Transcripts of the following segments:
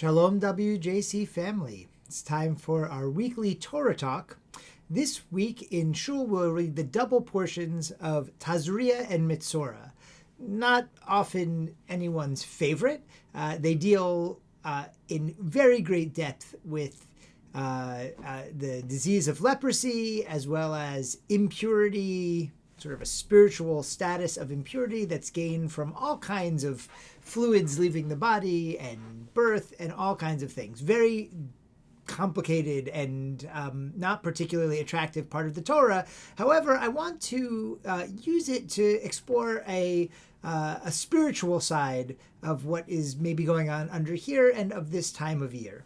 Shalom WJC family. It's time for our weekly Torah Talk. This week in Shul we'll read the double portions of Tazria and Metzora. Not often anyone's favorite. They deal in very great depth with the disease of leprosy as well as impurity, sort of a spiritual status of impurity that's gained from all kinds of fluids leaving the body and birth and all kinds of things. Very complicated and not particularly attractive part of the Torah. However, I want to use it to explore a spiritual side of what is maybe going on under here and of this time of year.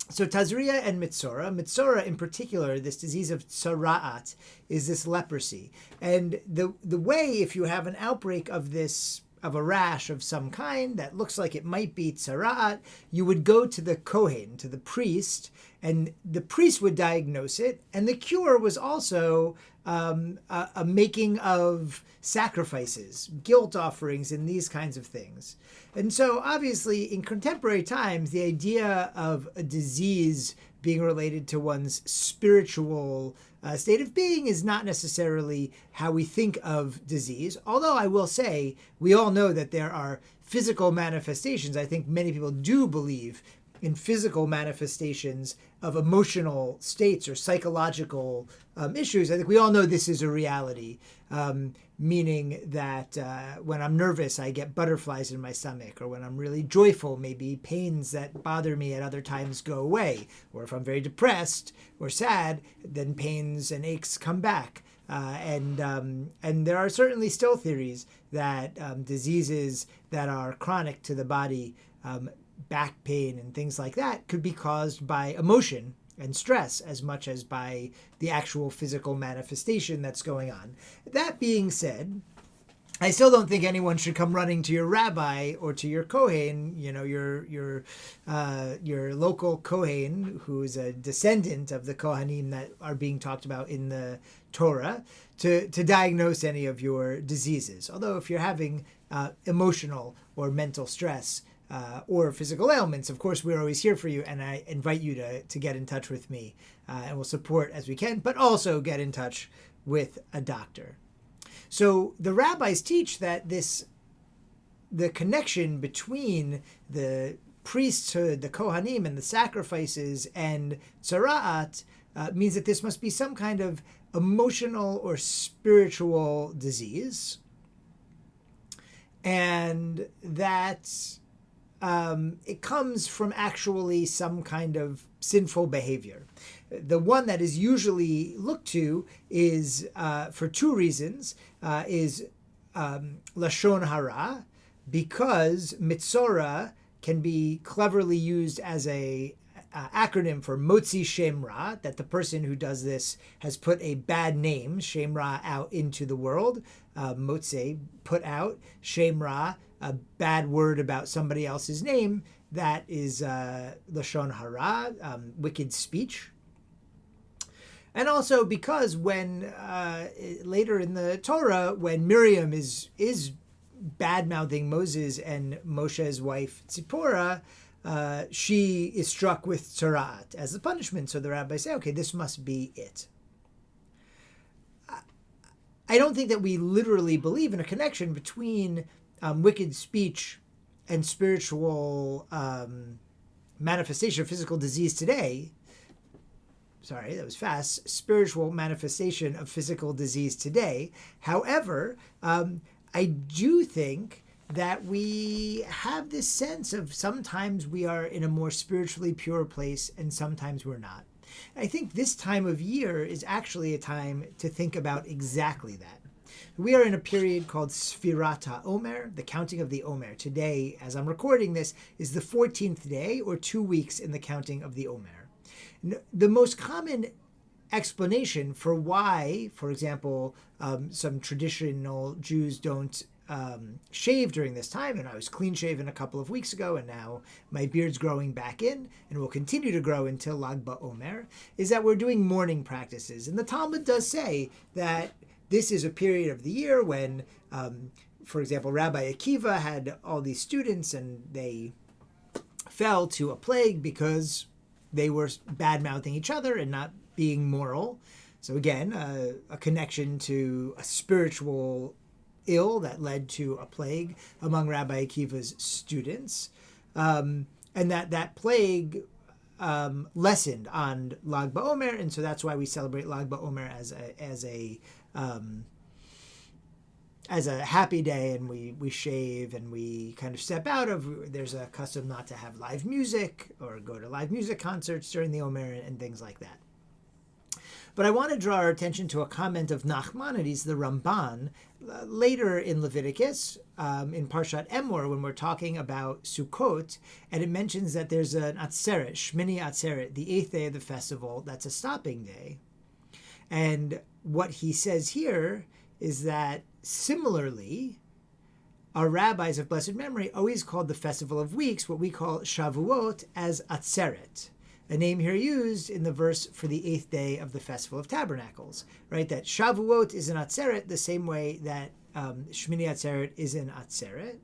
So Tazria and Metzora in particular, this disease of tzara'at, is this leprosy. And the way, if you have an outbreak of this, of a rash of some kind that looks like it might be tzara'at, you would go to the kohen, to the priest, and the priest would diagnose it. And the cure was also a making of sacrifices, guilt offerings, and these kinds of things. And so obviously in contemporary times, the idea of a disease being related to one's spiritual state of being is not necessarily how we think of disease. Although I will say, we all know that there are physical manifestations. I think many people do believe in physical manifestations of emotional states or psychological issues. I think we all know this is a reality, meaning that when I'm nervous, I get butterflies in my stomach, or when I'm really joyful, maybe pains that bother me at other times go away, or if I'm very depressed or sad, then pains and aches come back. And there are certainly still theories that diseases that are chronic to the body, back pain and things like that, could be caused by emotion and stress as much as by the actual physical manifestation that's going on. That being said, I still don't think anyone should come running to your rabbi or to your kohen, your local kohen, who is a descendant of the kohanim that are being talked about in the Torah, to diagnose any of your diseases. Although if you're having emotional or mental stress, or physical ailments, of course, we're always here for you, and I invite you to get in touch with me, and we'll support as we can, but also get in touch with a doctor. So the rabbis teach that the connection between the priesthood, the kohanim, and the sacrifices and tzara'at means that this must be some kind of emotional or spiritual disease, and that it comes from actually some kind of sinful behavior. The one that is usually looked to is, for two reasons, is lashon hara, because Metzora can be cleverly used as a acronym for motzi shem ra, that the person who does this has put a bad name, shem ra, out into the world. Motze, put out, shem ra, a bad word about somebody else's name, that is lashon hara, wicked speech. And also because when later in the Torah, when Miriam is bad-mouthing Moses and Moshe's wife Tzipporah, she is struck with tzara'at as a punishment. So the rabbis say, okay, this must be it. I don't think that we literally believe in a connection between wicked speech and spiritual manifestation of physical disease today. Sorry, that was fast. Spiritual manifestation of physical disease today. However, I do think that we have this sense of sometimes we are in a more spiritually pure place and sometimes we're not. I think this time of year is actually a time to think about exactly that. We are in a period called Sfirat Omer, the counting of the Omer. Today, as I'm recording this, is the 14th day, or 2 weeks in the counting of the Omer. The most common explanation for why, for example, some traditional Jews don't shave during this time, and I was clean shaven a couple of weeks ago, and now my beard's growing back in, and will continue to grow until Lag BaOmer, is that we're doing mourning practices. And the Talmud does say that this is a period of the year when, for example, Rabbi Akiva had all these students, and they fell to a plague because they were bad-mouthing each other and not being moral. So again, a connection to a spiritual ill that led to a plague among Rabbi Akiva's students. And that plague lessened on Lag BaOmer, and so that's why we celebrate Lag BaOmer as a happy day, and we shave and we kind of step out of. There's a custom not to have live music or go to live music concerts during the Omer and things like that. But I want to draw our attention to a comment of Nachmanides, the Ramban, later in Leviticus, in Parshat Emor, when we're talking about Sukkot, and it mentions that there's an Atzeret, Shmini Atzeret, the 8th day of the festival, that's a stopping day. And what he says here is that similarly, our rabbis of blessed memory always called the Festival of Weeks, what we call Shavuot, as Atzeret, a name here used in the verse for the 8th day of the Festival of Tabernacles, right? That Shavuot is an Atzeret the same way that Shmini Atzeret is an Atzeret.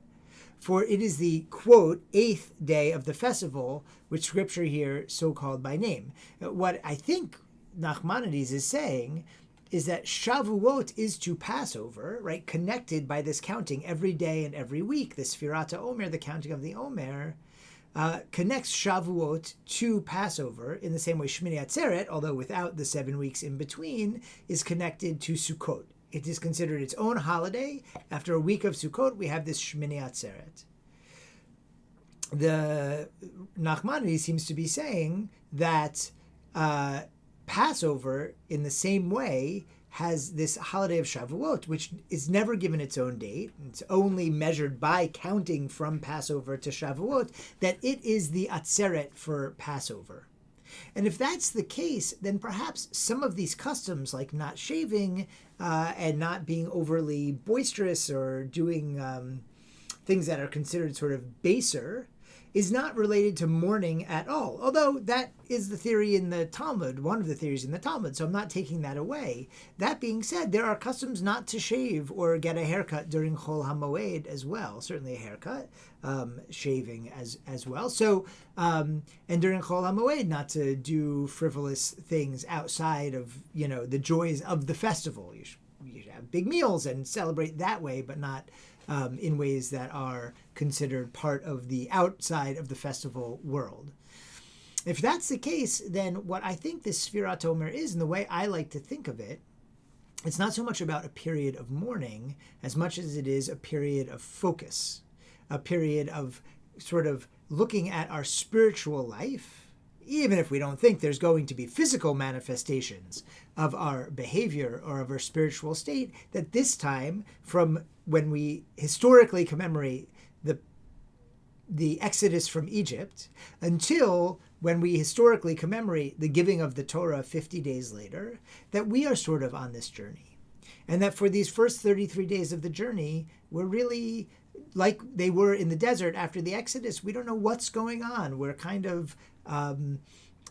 For it is the, quote, 8th day of the festival, which Scripture here so called by name. What I think Nachmanides is saying is that Shavuot is to Passover, right? Connected by this counting every day and every week. The Sfirat Omer, the counting of the Omer, connects Shavuot to Passover in the same way Shmini Atzeret, although without the 7 weeks in between, is connected to Sukkot. It is considered its own holiday. After a week of Sukkot, we have this Shmini Atzeret. The Nachmanides seems to be saying that Passover, in the same way, has this holiday of Shavuot, which is never given its own date. It's only measured by counting from Passover to Shavuot, that it is the Atzeret for Passover. And if that's the case, then perhaps some of these customs, like not shaving and not being overly boisterous or doing things that are considered sort of baser, is not related to mourning at all. Although that is the theory in the Talmud, one of the theories in the Talmud, so I'm not taking that away. That being said, there are customs not to shave or get a haircut during Chol HaMoed as well. Certainly a haircut, shaving as well. So, and during Chol HaMoed, not to do frivolous things outside of, the joys of the festival. You should have big meals and celebrate that way, but not in ways that are considered part of the outside of the festival world. If that's the case, then what I think this Sfirat Omer is, and the way I like to think of it, it's not so much about a period of mourning as much as it is a period of focus, a period of sort of looking at our spiritual life, even if we don't think there's going to be physical manifestations of our behavior or of our spiritual state, that this time, from when we historically commemorate the Exodus from Egypt until when we historically commemorate the giving of the Torah 50 days later, that we are sort of on this journey. And that for these first 33 days of the journey, we're really like they were in the desert after the Exodus. We don't know what's going on. We're kind of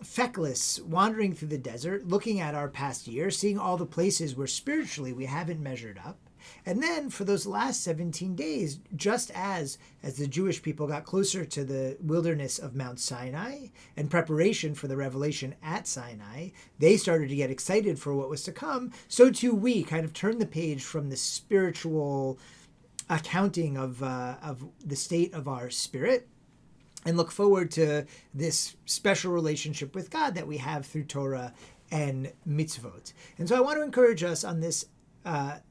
feckless, wandering through the desert, looking at our past year, seeing all the places where spiritually we haven't measured up. And then for those last 17 days, just as the Jewish people got closer to the wilderness of Mount Sinai and preparation for the revelation at Sinai, they started to get excited for what was to come. So too we kind of turned the page from the spiritual accounting of the state of our spirit and look forward to this special relationship with God that we have through Torah and mitzvot. And so I want to encourage us on this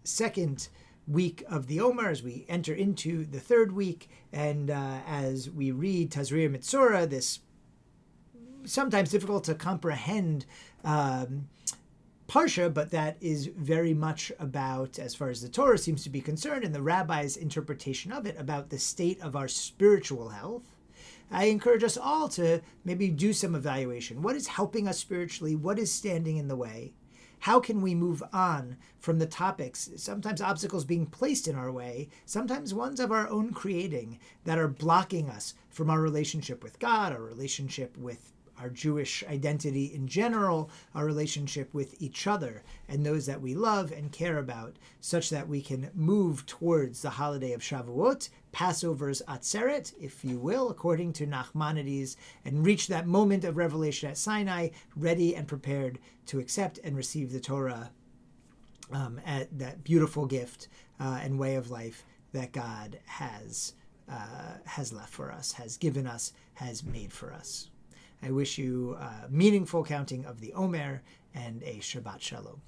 second week of the Omer as we enter into the third week and as we read Tazria Metzora, this sometimes difficult to comprehend Parsha, but that is very much about, as far as the Torah seems to be concerned, and the rabbi's interpretation of it, about the state of our spiritual health. I encourage us all to maybe do some evaluation. What is helping us spiritually? What is standing in the way? How can we move on from the topics, sometimes obstacles being placed in our way, sometimes ones of our own creating that are blocking us from our relationship with God, our relationship with our Jewish identity in general, our relationship with each other and those that we love and care about, such that we can move towards the holiday of Shavuot, Passover's Atzeret, if you will, according to Nachmanides, and reach that moment of revelation at Sinai, ready and prepared to accept and receive the Torah, at that beautiful gift and way of life that God has left for us, has given us, has made for us. I wish you a meaningful counting of the Omer and a Shabbat Shalom.